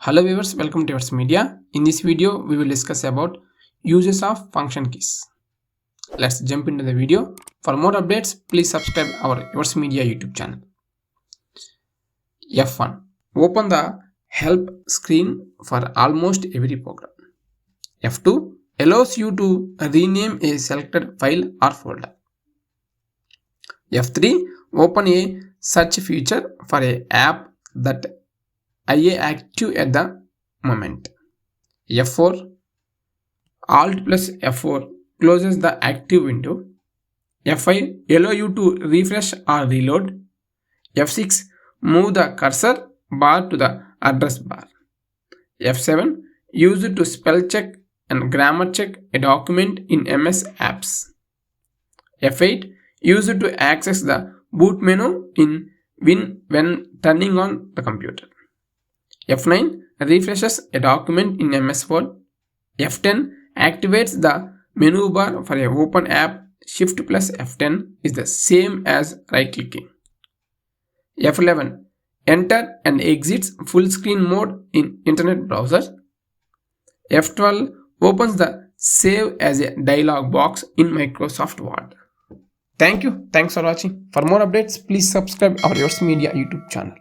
Hello viewers, welcome to YoursMedia. In this video, we will discuss about uses of function keys. Let's jump into the video. For more updates, please subscribe our YoursMedia YouTube channel. F1. Open the help screen for almost every program. F2 allows you to rename a selected file or folder. F3 open a search feature for an app that is active at the moment. F4 Alt plus F4 closes the active window. F5 allow you to refresh or reload. F6 move the cursor bar to the address bar. F7 use it to spell check and grammar check a document in MS Apps. F8 use it to access the boot menu in Win when turning on the computer. F9 refreshes a document in MS Word. F10 activates the menu bar for a open app. Shift plus F10 is the same as right clicking. F11 enter and exits full screen mode in internet browser. F12 opens the save as a dialog box in Microsoft Word. Thanks for watching. For more updates, please subscribe our YoursMedia YouTube channel.